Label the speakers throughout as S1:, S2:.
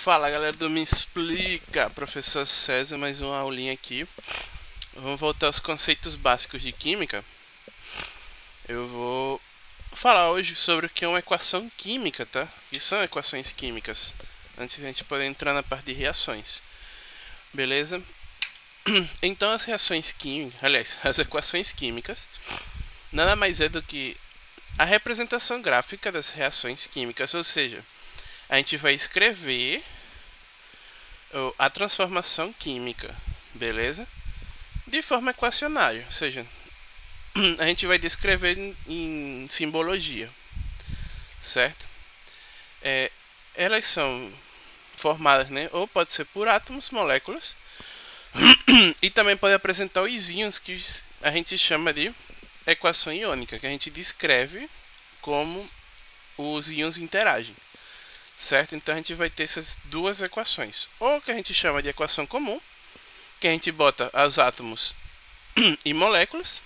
S1: Fala galera do Me Explica, professor César, mais uma aulinha aqui. Vamos voltar aos conceitos básicos de química. Eu vou falar hoje sobre o que é uma equação química, tá? O que são equações químicas, antes de a gente poder entrar na parte de reações. Beleza? Então as reações químicas, aliás, as equações químicas, nada mais é do que a representação gráfica das reações químicas, ou seja, a gente vai escrever a transformação química, beleza? De forma equacionária, ou seja, a gente vai descrever em simbologia, certo? Elas são formadas, né? Ou pode ser por átomos, moléculas, e também pode apresentar os íons que a gente chama de equação iônica, que a gente descreve como os íons interagem. Certo? Então a gente vai ter essas duas equações. Ou que a gente chama de equação comum, que a gente bota os átomos e moléculas.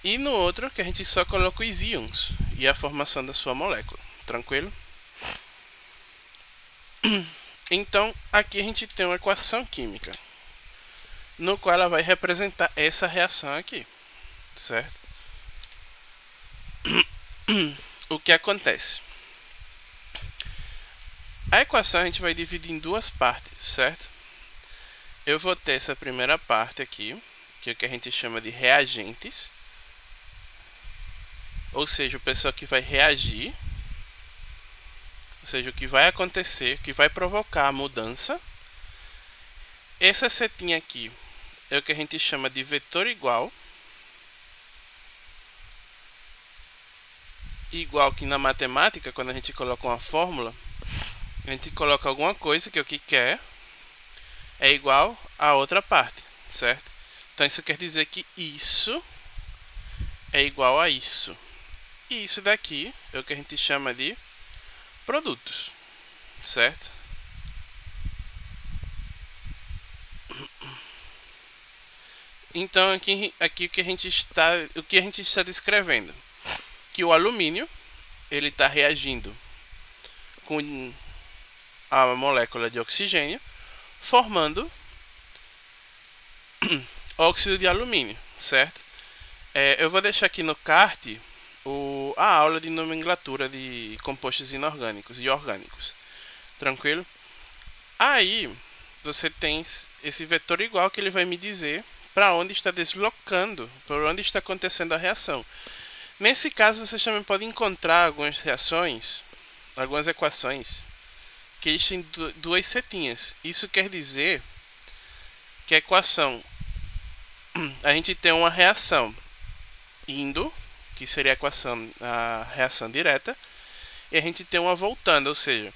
S1: E no outro que a gente só coloca os íons e a formação da sua molécula. Tranquilo? Então aqui a gente tem uma equação química, no qual ela vai representar essa reação aqui. Certo? O que acontece? A equação a gente vai dividir em duas partes, certo? Eu vou ter essa primeira parte aqui, que é o que a gente chama de reagentes, ou seja, o pessoal que vai reagir, ou seja, o que vai acontecer, o que vai provocar a mudança. Essa setinha aqui é o que a gente chama de vetor igual, igual que na matemática, quando a gente coloca uma fórmula, a gente coloca alguma coisa que é o que quer é igual a outra parte, certo? Então isso quer dizer que isso é igual a isso. E isso daqui é o que a gente chama de produtos, certo? Então aqui o que a gente está descrevendo, que o alumínio ele está reagindo com a molécula de oxigênio, formando óxido de alumínio, certo? Eu vou deixar aqui no card a aula de nomenclatura de compostos inorgânicos e orgânicos, tranquilo? Aí você tem esse vetor igual que ele vai me dizer para onde está deslocando, para onde está acontecendo a reação. Nesse caso você também pode encontrar algumas reações, algumas equações que eles têm duas setinhas. Isso quer dizer que a equação, a gente tem uma reação indo, que seria a reação direta, e a gente tem uma voltando, ou seja,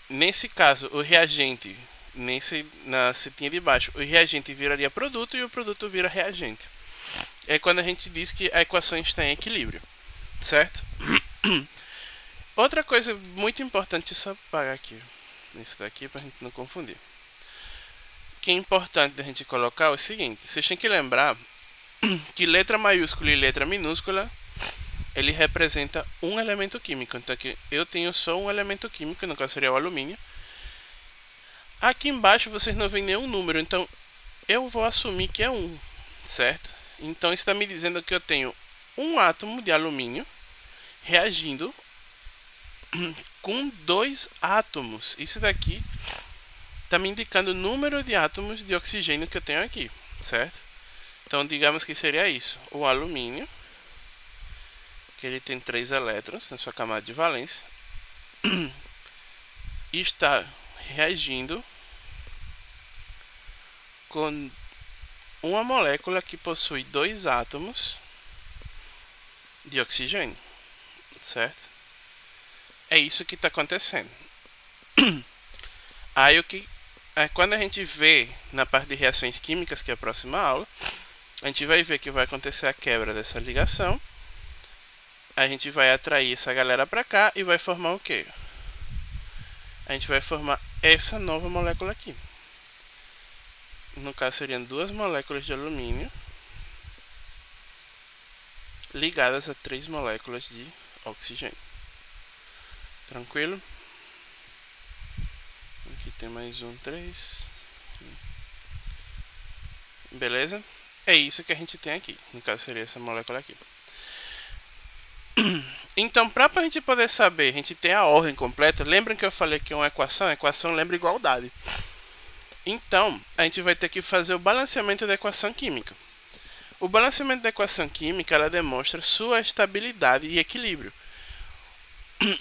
S1: nesse caso o reagente, na setinha de baixo, o reagente viraria produto e o produto vira reagente. É quando a gente diz que a equação está em equilíbrio, certo? Outra coisa muito importante, só apagar aqui isso daqui para a gente não confundir, que é importante a gente colocar é o seguinte: vocês têm que lembrar que letra maiúscula e letra minúscula ele representa um elemento químico. Então aqui eu tenho só um elemento químico, no caso seria o alumínio. Aqui embaixo vocês não veem nenhum número, então eu vou assumir que é 1, certo? Então isso está me dizendo que eu tenho um átomo de alumínio reagindo com 2 átomos. Isso daqui está me indicando o número de átomos de oxigênio que eu tenho aqui, certo? Então digamos que seria isso: o alumínio, que ele tem 3 elétrons na sua camada de valência, e está reagindo com uma molécula que possui 2 átomos de oxigênio, certo? É isso que está acontecendo. Aí quando a gente vê na parte de reações químicas, que é a próxima aula, a gente vai ver que vai acontecer a quebra dessa ligação. A gente vai atrair essa galera para cá e vai formar o quê? A gente vai formar essa nova molécula aqui. No caso seriam 2 moléculas de alumínio ligadas a 3 moléculas de oxigênio. Tranquilo? tem mais um, 3. Beleza? É isso que a gente tem aqui. No caso seria essa molécula aqui. Então, para a gente poder saber, a gente tem a ordem completa. Lembram que eu falei que é uma equação? A equação lembra igualdade. Então, a gente vai ter que fazer o balanceamento da equação química. O balanceamento da equação química, ela demonstra sua estabilidade e equilíbrio,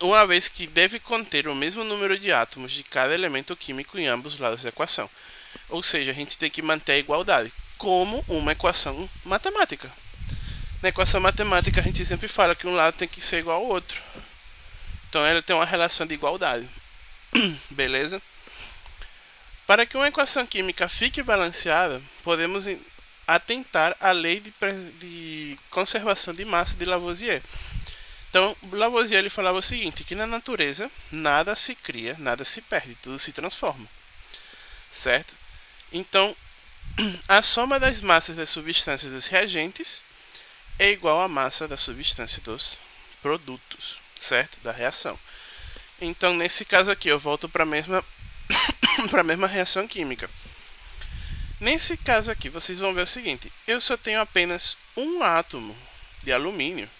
S1: uma vez que deve conter o mesmo número de átomos de cada elemento químico em ambos lados da equação. Ou seja, a gente tem que manter a igualdade, como uma equação matemática. Na equação matemática, a gente sempre fala que um lado tem que ser igual ao outro. Então, ela tem uma relação de igualdade. Beleza? Para que uma equação química fique balanceada, podemos atentar à lei de conservação de massa de Lavoisier. Então, Lavoisier ele falava o seguinte, que na natureza nada se cria, nada se perde, tudo se transforma. Certo? Então, a soma das massas das substâncias dos reagentes é igual à massa da substância dos produtos, certo? Da reação. Então, nesse caso aqui, eu volto para a mesma reação química. Nesse caso aqui, vocês vão ver o seguinte, eu só tenho apenas um átomo de alumínio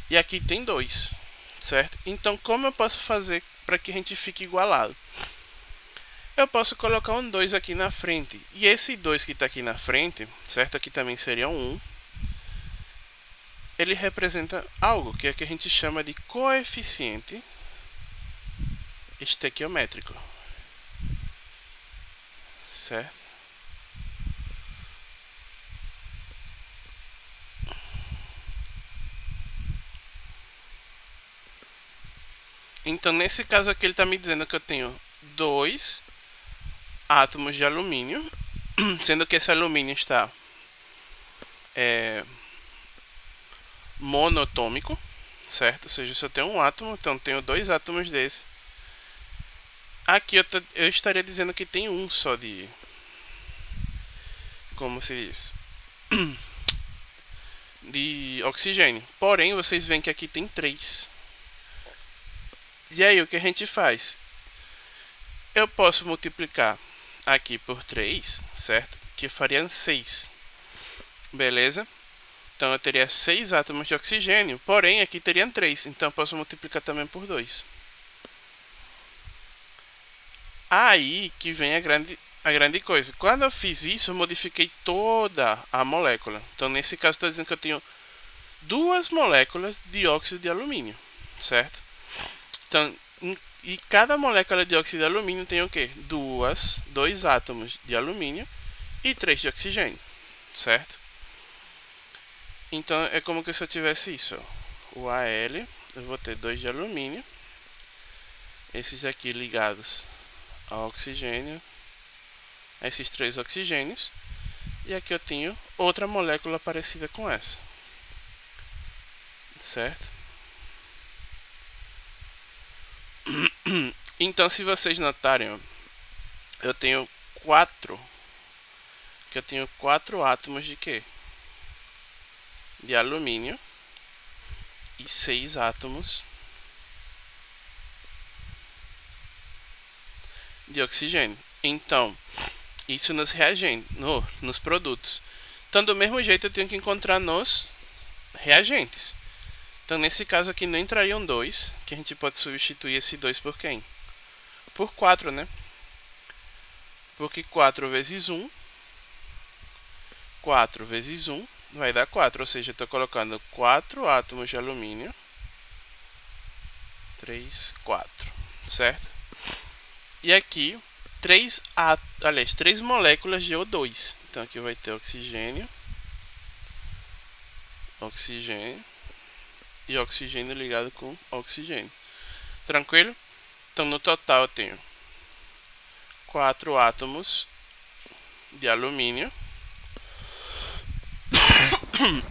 S1: e aqui tem 2, certo? Então, como eu posso fazer para que a gente fique igualado? Eu posso colocar um 2 aqui na frente, e esse 2 que está aqui na frente, certo? Aqui também seria um 1. Ele representa algo que é que a gente chama de coeficiente estequiométrico, certo? Então, nesse caso aqui, ele está me dizendo que eu tenho 2 átomos de alumínio, sendo que esse alumínio está monotômico, certo? Ou seja, se eu tenho um átomo, então tenho 2 átomos desse. Aqui eu estaria dizendo que tem um só de... Como se diz? De oxigênio. Porém, vocês veem que aqui tem 3. E aí, o que a gente faz? Eu posso multiplicar aqui por 3, certo? Que faria 6. Beleza? Então, eu teria 6 átomos de oxigênio, porém, aqui teriam 3. Então, eu posso multiplicar também por 2. Aí que vem a grande coisa. Quando eu fiz isso, eu modifiquei toda a molécula. Então, nesse caso, estou dizendo que eu tenho 2 moléculas de dióxido de alumínio, certo? Então, e cada molécula de dióxido de alumínio tem o quê? 2 átomos de alumínio e 3 de oxigênio, certo? Então, é como que se eu tivesse isso, ó. O Al, eu vou ter 2 de alumínio, esses aqui ligados ao oxigênio, esses 3 oxigênios, e aqui eu tenho outra molécula parecida com essa, certo? Então, se vocês notarem, ó, eu tenho 4 átomos de quê? De alumínio e 6 átomos de oxigênio. Então, isso nos reagentes, nos produtos. Então, do mesmo jeito, eu tenho que encontrar nos reagentes. Então, nesse caso aqui, não entrariam 2, que a gente pode substituir esse 2 por quem? Por 4, né? Porque 4 vezes 1, 4 vezes 1 vai dar 4, ou seja, eu estou colocando 4 átomos de alumínio, 3, 4, certo? E aqui, 3 moléculas de O2. Então, aqui vai ter oxigênio, oxigênio e oxigênio ligado com oxigênio. Tranquilo? Então, no total, eu tenho 4 átomos de alumínio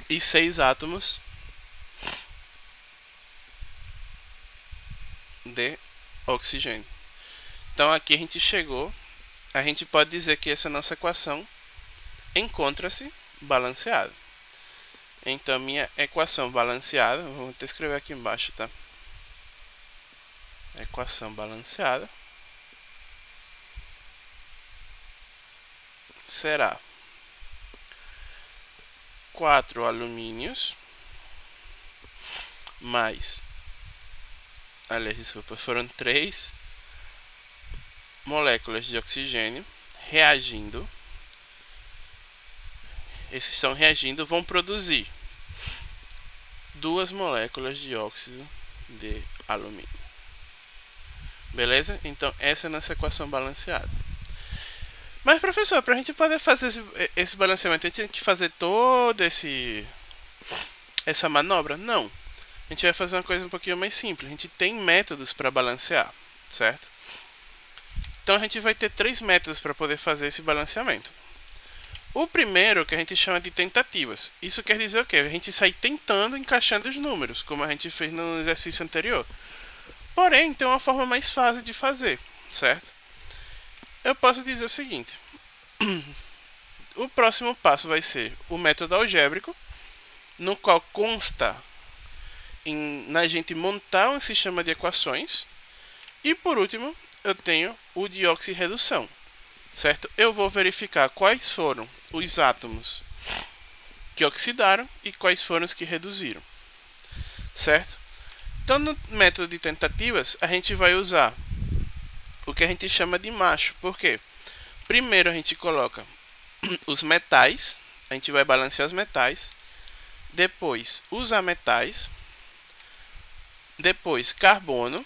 S1: e 6 átomos de oxigênio. Então, aqui a gente chegou. A gente pode dizer que essa nossa equação encontra-se balanceada. Então, minha equação balanceada, vou até escrever aqui embaixo, tá? Equação balanceada será 4 alumínios mais, aliás, desculpa, foram 3 moléculas de oxigênio reagindo. Esses estão reagindo, vão produzir 2 moléculas de óxido de alumínio. Beleza? Então essa é a nossa equação balanceada. Mas professor, para a gente poder fazer esse balanceamento, a gente tem que fazer toda essa manobra? Não. A gente vai fazer uma coisa um pouquinho mais simples. A gente tem métodos para balancear, certo? Então a gente vai ter 3 métodos para poder fazer esse balanceamento. O primeiro, que a gente chama de tentativas. Isso quer dizer o quê? A gente sai tentando, encaixando os números, como a gente fez no exercício anterior. Porém, tem uma forma mais fácil de fazer, certo? Eu posso dizer o seguinte. O próximo passo vai ser o método algébrico, no qual consta na gente montar um sistema de equações. E por último, eu tenho o de oxirredução, certo? Eu vou verificar quais foram os átomos que oxidaram e quais foram os que reduziram, certo? Então, no método de tentativas, a gente vai usar o que a gente chama de macho. Por quê? Primeiro a gente coloca os metais, a gente vai balancear os metais, depois os ametais, depois carbono,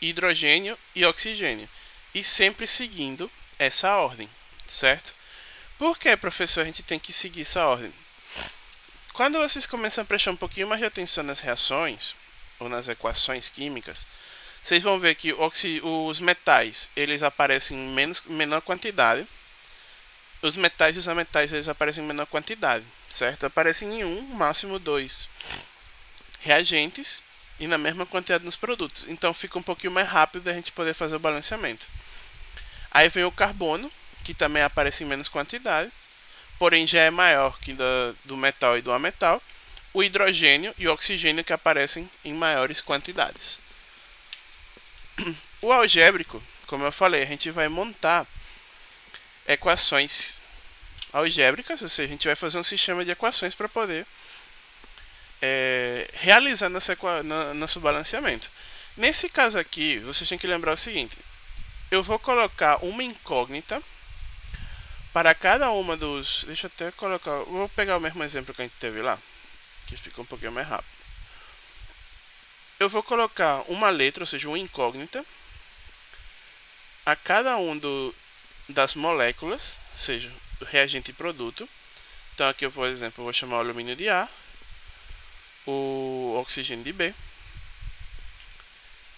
S1: hidrogênio e oxigênio, e sempre seguindo essa ordem, certo? Por que, professor, a gente tem que seguir essa ordem? Quando vocês começam a prestar um pouquinho mais de atenção nas reações ou nas equações químicas, vocês vão ver que os metais eles aparecem em menor quantidade. Os metais e os ametais eles aparecem em menor quantidade, certo? Aparecem em 1, máximo 2 reagentes e na mesma quantidade nos produtos. Então fica um pouquinho mais rápido da gente poder fazer o balanceamento. Aí vem o carbono, que também aparece em menos quantidade, porém já é maior que do metal e do ametal. O hidrogênio e o oxigênio, que aparecem em maiores quantidades. O algébrico, como eu falei, a gente vai montar equações algébricas, ou seja, a gente vai fazer um sistema de equações para poder realizar nosso balanceamento. Nesse caso aqui, vocês têm que lembrar o seguinte: eu vou colocar uma incógnita para cada uma dos... Deixa eu até colocar... Vou pegar o mesmo exemplo que a gente teve lá, que fica um pouquinho mais rápido. Eu vou colocar uma letra, ou seja, uma incógnita, a cada um das moléculas, seja o reagente e produto. Então aqui eu, por exemplo, vou chamar o alumínio de A, o oxigênio de B,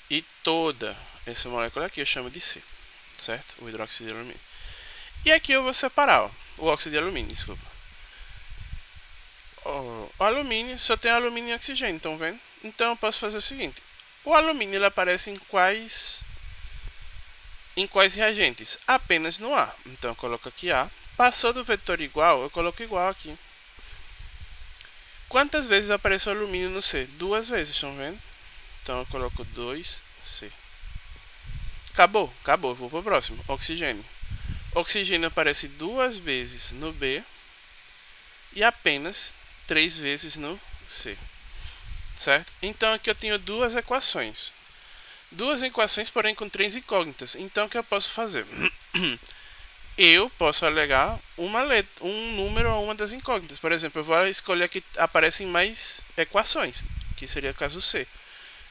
S1: e toda essa molécula aqui eu chamo de C, certo? O hidróxido de alumínio. E aqui eu vou separar, ó, o óxido de alumínio, desculpa. O alumínio só tem alumínio e oxigênio, estão vendo? Então eu posso fazer o seguinte: o alumínio ele aparece em quais reagentes? Apenas no A. Então eu coloco aqui A. Passou do vetor igual, eu coloco igual aqui. Quantas vezes apareceu alumínio no C? 2 vezes, estão vendo? Então eu coloco 2C. Acabou, vou para o próximo. Oxigênio. Oxigênio aparece 2 vezes no B e apenas 3 vezes no C, certo? Então aqui eu tenho 2 equações. 2 equações, porém com 3 incógnitas. Então o que eu posso fazer? Eu posso alegar um número a uma das incógnitas. Por exemplo, eu vou escolher que aparecem mais equações, que seria o caso C.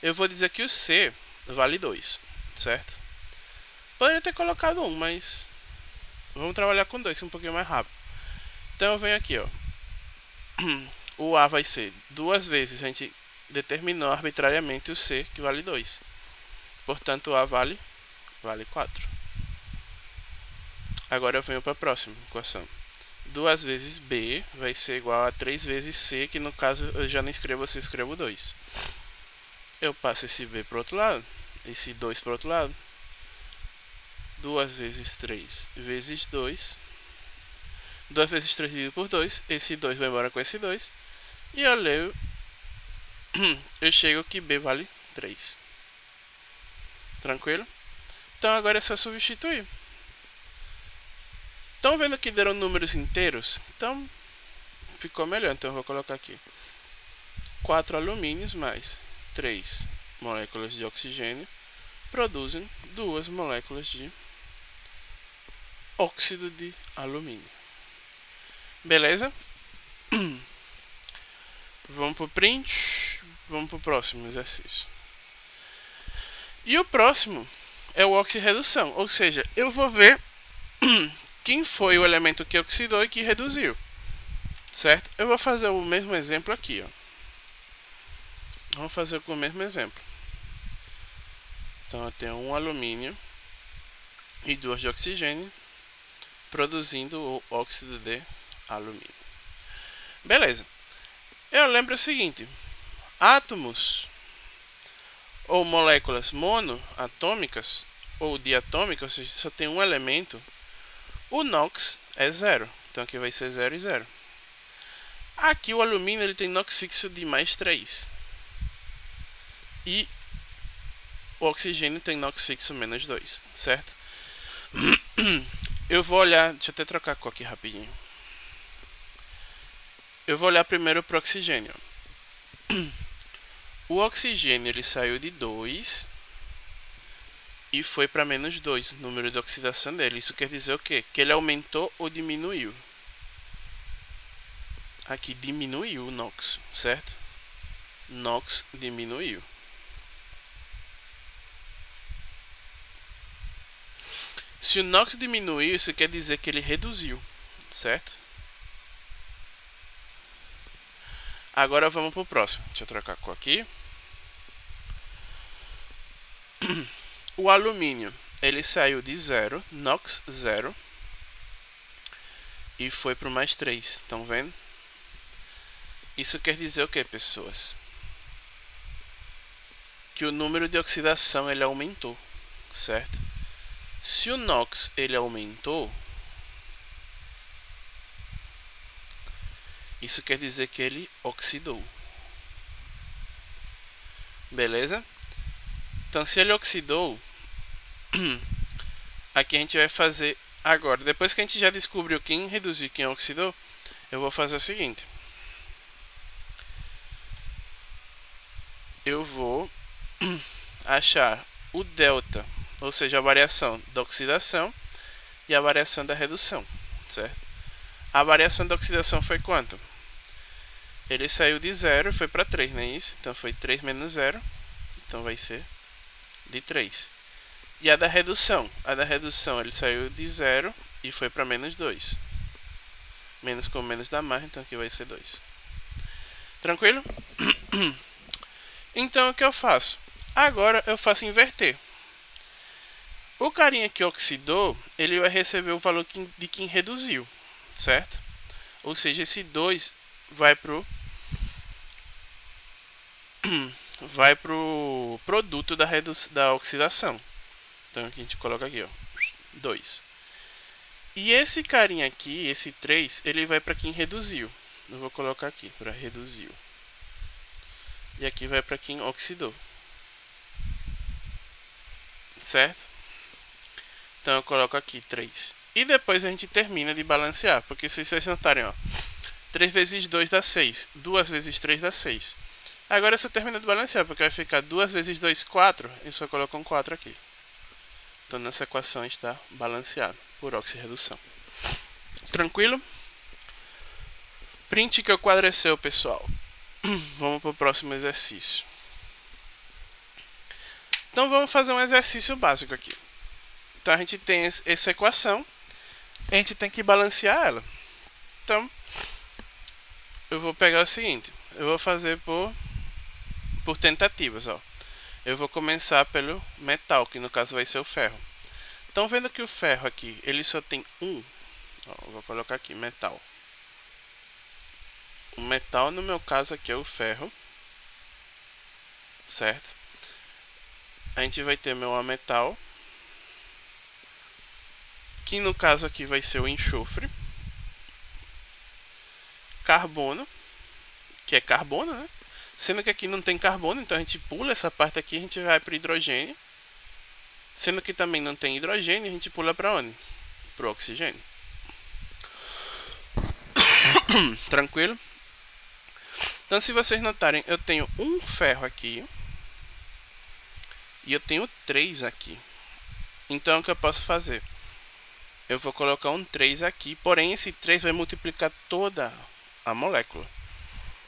S1: Eu vou dizer que o C vale 2, certo? Poderia ter colocado 1, mas vamos trabalhar com 2, um pouquinho mais rápido. Então eu venho aqui, ó. O A vai ser 2 vezes, a gente determinou arbitrariamente o C, que vale 2. Portanto, o A vale 4. Agora eu venho para a próxima equação. 2 vezes B vai ser igual a 3 vezes C, que no caso eu já não escrevo, você escrevo 2. Eu passo esse B para o outro lado, esse 2 para o outro lado. 2 vezes 3 vezes 2. 2 vezes 3 dividido por 2. Esse 2 vai embora com esse 2. E eu leio... eu chego que B vale 3. Tranquilo? Então agora é só substituir. Estão vendo que deram números inteiros? Então ficou melhor. Então eu vou colocar aqui 4 alumínios mais 3 moléculas de oxigênio produzem 2 moléculas de óxido de alumínio. Beleza? Vamos pro print. Vamos pro próximo exercício. E o próximo é o oxirredução, ou seja, eu vou ver quem foi o elemento que oxidou e que reduziu, certo? Eu vou fazer o mesmo exemplo aqui, ó. Vamos fazer com o mesmo exemplo. Então eu tenho um alumínio e 2 de oxigênio produzindo o óxido de alumínio. Beleza. Eu lembro o seguinte: átomos ou moléculas monoatômicas ou diatômicas, ou seja, só tem um elemento, o NOx é 0. Então aqui vai ser 0 e 0. Aqui o alumínio ele tem NOx fixo de mais 3. E o oxigênio tem NOx fixo menos 2, certo? Eu vou olhar, deixa eu até trocar a cor aqui rapidinho. Eu vou olhar primeiro para o oxigênio. O oxigênio ele saiu de 2 e foi para menos 2, o número de oxidação dele. Isso quer dizer o quê? Que ele aumentou ou diminuiu. Aqui diminuiu o NOx, certo? NOx diminuiu. Se o NOx diminuiu, isso quer dizer que ele reduziu, certo? Agora vamos para o próximo. Deixa eu trocar a cor aqui. O alumínio, ele saiu de 0, NOx 0, e foi para o mais 3. Estão vendo? Isso quer dizer o que, pessoas? Que o número de oxidação ele aumentou, certo? Se o NOx ele aumentou, isso quer dizer que ele oxidou. Beleza? Então, se ele oxidou, aqui a gente vai fazer agora. Depois que a gente já descobriu quem reduziu e quem oxidou, eu vou fazer o seguinte. Eu vou achar o delta, ou seja, a variação da oxidação e a variação da redução, certo? A variação da oxidação foi quanto? Ele saiu de 0 e foi para 3, não é isso? Então foi 3 menos 0, então vai ser de 3. E a da redução? A da redução ele saiu de 0 e foi para menos 2. Menos com menos da margem, então aqui vai ser 2. Tranquilo? Então o que eu faço? Agora eu faço inverter. O carinha que oxidou, ele vai receber o valor de quem reduziu, certo? Ou seja, esse 2 vai pro produto da oxidação. Então aqui a gente coloca aqui, ó, 2. E esse carinha aqui, esse 3, ele vai para quem reduziu. Eu vou colocar aqui para reduziu. E aqui vai para quem oxidou. Certo? Então eu coloco aqui 3. E depois a gente termina de balancear, porque se vocês notarem, ó, 3 vezes 2 dá 6, 2 vezes 3 dá 6. Agora eu só termino de balancear, porque vai ficar 2 vezes 2, 4, e só coloco um 4 aqui. Então nossa equação está balanceada por oxirredução. Tranquilo? Print que o quadro é seu, pessoal. Vamos para o próximo exercício. Então vamos fazer um exercício básico aqui. Então a gente tem essa equação, a gente tem que balancear ela. Então eu vou pegar o seguinte, eu vou fazer por tentativas, ó. Eu vou começar pelo metal, que no caso vai ser o ferro. Então vendo que o ferro aqui, ele só tem um, ó, eu vou colocar aqui, metal. O metal no meu caso aqui é o ferro, certo? A gente vai ter meu ametal, que no caso aqui vai ser o enxofre, carbono, que é carbono, né? Sendo que aqui não tem carbono, então a gente pula essa parte aqui, a gente vai para o hidrogênio. Sendo que também não tem hidrogênio, a gente pula para onde? Para o oxigênio. Tranquilo? Então, se vocês notarem, eu tenho um ferro aqui e eu tenho 3 aqui. Então, o que eu posso fazer? Eu vou colocar um 3 aqui, porém esse 3 vai multiplicar toda a molécula.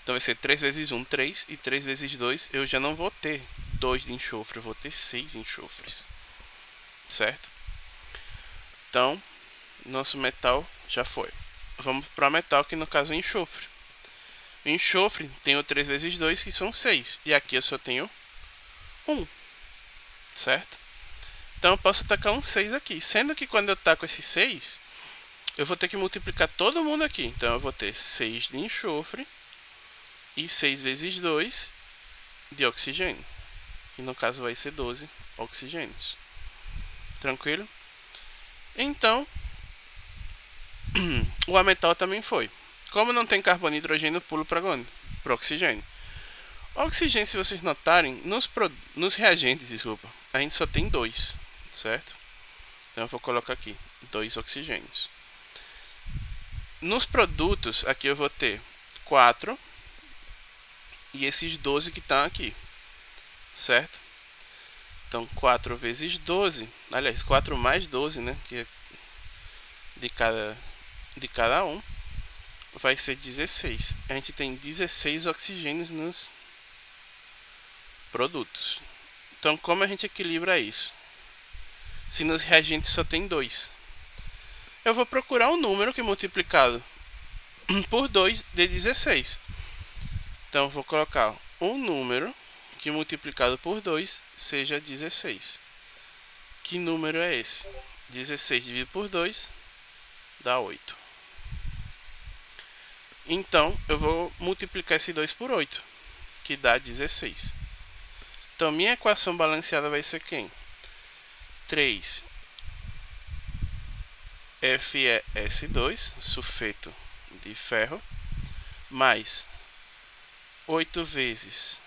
S1: Então vai ser 3 vezes 1, 3, e 3 vezes 2, eu já não vou ter 2 de enxofre, eu vou ter 6 enxofres. Certo? Então, nosso metal já foi. Vamos para o metal, que no caso é enxofre. O enxofre tem o 3 vezes 2, que são 6. E aqui eu só tenho 1. Certo? Então eu posso tacar um 6 aqui. Sendo que quando eu taco esse 6, eu vou ter que multiplicar todo mundo aqui. Então eu vou ter 6 de enxofre e 6 vezes 2 de oxigênio. E no caso vai ser 12 oxigênios. Tranquilo? Então, o ametal também foi. Como não tem carbono e hidrogênio, eu pulo para onde? Para o oxigênio. O oxigênio, se vocês notarem, nos reagentes, desculpa, a gente só tem 2, certo? Então eu vou colocar aqui 2 oxigênios. Nos produtos, aqui eu vou ter 4 e esses 12 que estão aqui, certo? Então 4 vezes 12, aliás, 4 mais 12, né? Que é de cada um, vai ser 16. A gente tem 16 oxigênios nos produtos. Então, como a gente equilibra isso? Se nos reagentes só tem 2, eu vou procurar um número que multiplicado por 2 dê 16. Então, eu vou colocar um número que multiplicado por 2 seja 16. Que número é esse? 16 dividido por 2 dá 8. Então, eu vou multiplicar esse 2 por 8, que dá 16. Então, minha equação balanceada vai ser quem? 3 FeS2, sulfeto de ferro, mais 8 vezes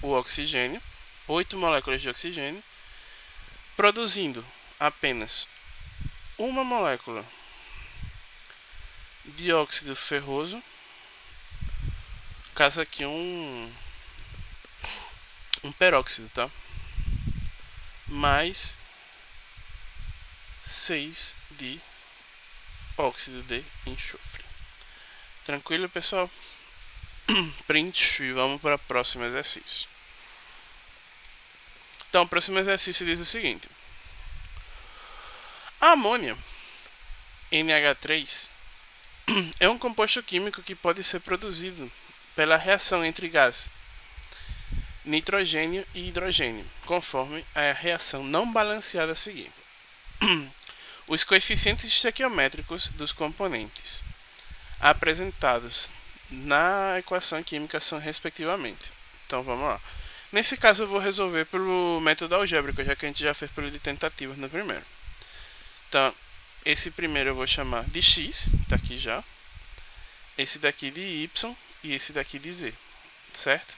S1: o oxigênio, 8 moléculas de oxigênio, produzindo apenas uma molécula de óxido ferroso, caso aqui um peróxido, tá? Mais 6 de óxido de enxofre. Tranquilo, pessoal? Print e vamos para o próximo exercício. Então, o próximo exercício diz o seguinte: a amônia, NH3, é um composto químico que pode ser produzido pela reação entre gás nitrogênio e hidrogênio, conforme a reação não balanceada a seguir. Os coeficientes estequiométricos dos componentes apresentados na equação química são respectivamente. Então vamos lá. Nesse caso eu vou resolver pelo método algébrico, já que a gente já fez pelo de tentativas no primeiro. Então, esse primeiro eu vou chamar de x, tá aqui já. Esse daqui de y e esse daqui de z, certo?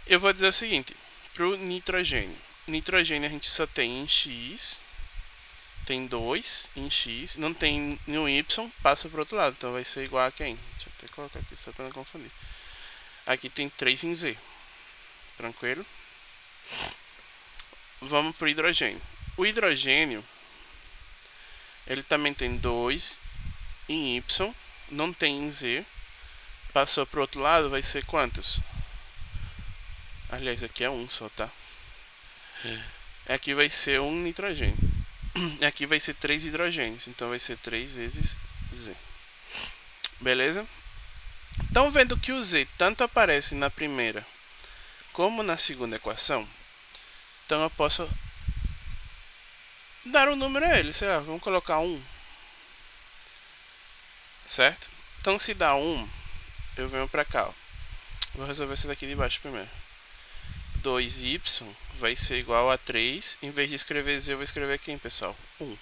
S1: Eu vou dizer o seguinte, para o nitrogênio. Nitrogênio a gente só tem em x, tem 2 em x, não tem no y, passa para o outro lado, então vai ser igual a quem? Deixa eu até colocar aqui só para não confundir. Aqui tem 3 em z, tranquilo? Vamos para o hidrogênio. O hidrogênio, ele também tem 2 em y, não tem em z, passou para o outro lado, vai ser quantos? Aliás, aqui é 1 só, tá? Aqui vai ser 1 nitrogênio. Aqui vai ser 3 hidrogênios, então vai ser 3 vezes Z. Beleza? Então, vendo que o Z tanto aparece na primeira como na segunda equação, então eu posso dar um número a ele, sei lá, vamos colocar 1. Certo? Então, se dá 1, eu venho pra cá, ó. Vou resolver esse daqui de baixo primeiro. 2y vai ser igual a 3. Em vez de escrever z, eu vou escrever quem, pessoal? 1.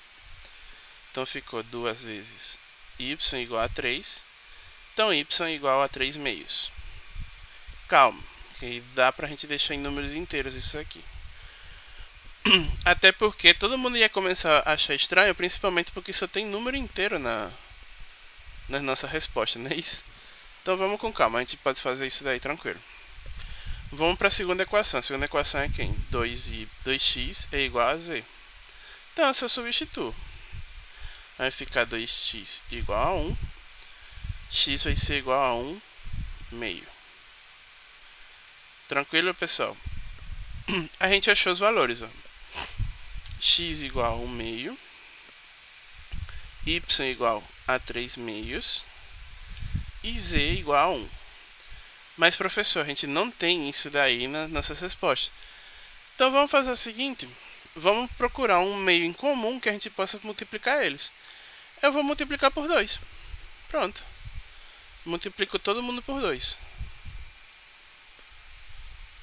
S1: Então ficou 2 vezes y igual a 3. Então y igual a 3 meios. Calma, que dá pra gente deixar em números inteiros isso aqui. Até porque todo mundo ia começar a achar estranho, principalmente porque só tem número inteiro na nossa resposta, não é isso? Então vamos com calma, a gente pode fazer isso daí tranquilo. Vamos para a segunda equação. A segunda equação é quem? 2x é igual a z. Então eu só substituo. Vai ficar 2x igual a 1. X vai ser igual a 1 meio. Tranquilo, pessoal? A gente achou os valores, ó. X igual a 1 meio. Y igual a 3 meios. E z igual a 1. Mas, professor, a gente não tem isso daí nas nossas respostas. Então vamos fazer o seguinte. Vamos procurar um meio em comum que a gente possa multiplicar eles. Eu vou multiplicar por 2. Pronto. Multiplico todo mundo por 2.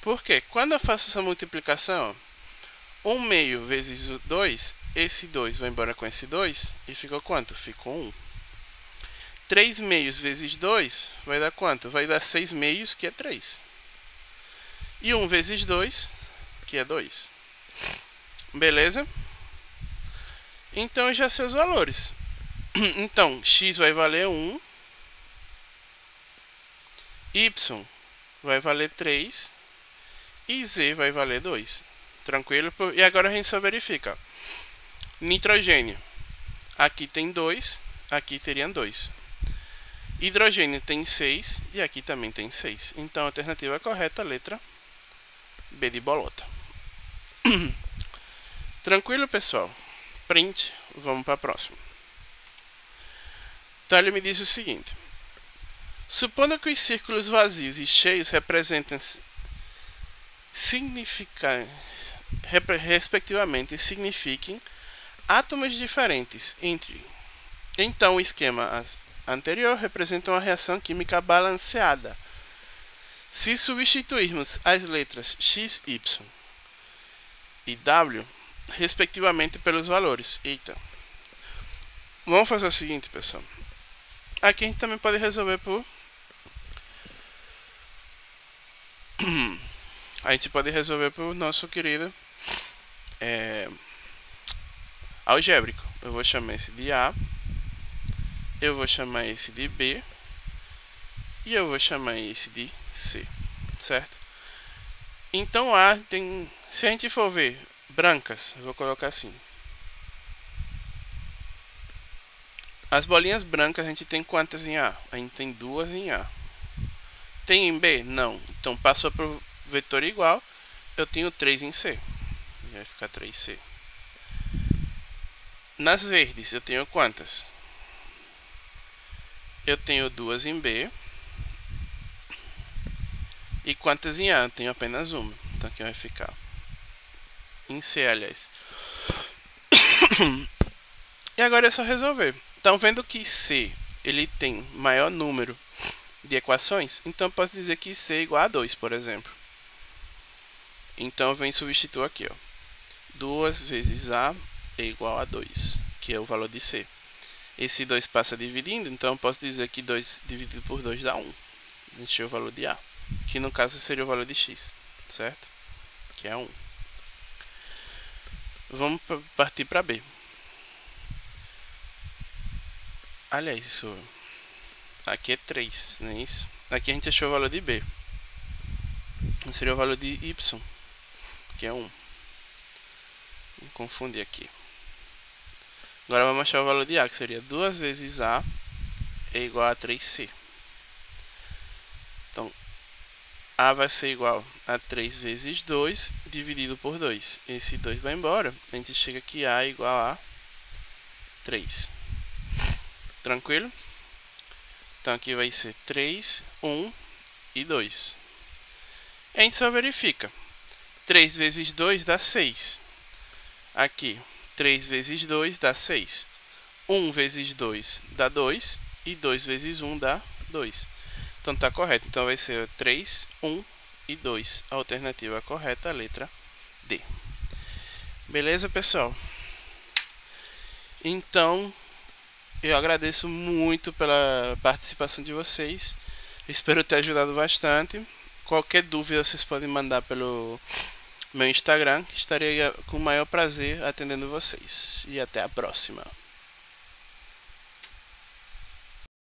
S1: Por quê? Quando eu faço essa multiplicação, 1 meio vezes 2, esse 2 vai embora com esse 2 e ficou quanto? Ficou 1. 3 meios vezes 2 vai dar quanto? Vai dar 6 meios, que é 3. E 1 vezes 2, que é 2. Beleza? Então já sei os valores. Então, x vai valer 1. Y vai valer 3. E z vai valer 2. Tranquilo? E agora a gente só verifica. Nitrogênio. Aqui tem 2. Aqui teriam 2. Hidrogênio tem 6 e aqui também tem 6. Então a alternativa correta, a letra B de bolota. Tranquilo, pessoal? Print, vamos para a próxima. Então ele me diz o seguinte. Supondo que os círculos vazios e cheios respectivamente signifiquem átomos diferentes entre. Então o esquema anterior representa uma reação química balanceada. Se substituirmos as letras X, Y e W, respectivamente, pelos valores. Eita. Vamos fazer o seguinte, pessoal. Aqui a gente também pode resolver por... a gente pode resolver por nosso querido algébrico. Eu vou chamar esse de A. Eu vou chamar esse de B. E eu vou chamar esse de C. Certo? Então A tem... Se a gente for ver brancas, eu vou colocar assim. As bolinhas brancas a gente tem quantas em A? A gente tem 2 em A. Tem em B? Não. Então passou para o vetor igual. Eu tenho 3 em C. Vai ficar 3C. Nas verdes eu tenho quantas? Eu tenho 2 em B. E quantas em A? Eu tenho apenas uma. Então aqui vai ficar em C, aliás. E agora é só resolver. Então, vendo que C ele tem maior número de equações, então eu posso dizer que C é igual a 2, por exemplo. Então eu venho substituir aqui, ó. 2 vezes A é igual a 2, que é o valor de C. Esse 2 passa dividindo, então eu posso dizer que 2 dividido por 2 dá 1. Encher o valor de A, que no caso seria o valor de X, certo? Que é 1. Vamos partir para B. Aliás, isso aqui é 3, não é isso? Aqui a gente achou o valor de B. Seria o valor de Y, que é 1. Vou confundir aqui. Agora vamos achar o valor de A, que seria 2 vezes A é igual a 3C. Então, A vai ser igual a 3 vezes 2 dividido por 2. Esse 2 vai embora. A gente chega aqui A é igual a 3. Tranquilo? Então aqui vai ser 3, 1 e 2. A gente só verifica. 3 vezes 2 dá 6. Aqui, 3 vezes 2 dá 6. 1 vezes 2 dá 2. E 2 vezes 1 dá 2. Então tá correto. Então vai ser 3, 1 e 2. A alternativa correta, a letra D. Beleza, pessoal? Então, eu agradeço muito pela participação de vocês. Espero ter ajudado bastante. Qualquer dúvida vocês podem mandar pelo meu Instagram, que estarei com o maior prazer atendendo vocês. E até a próxima.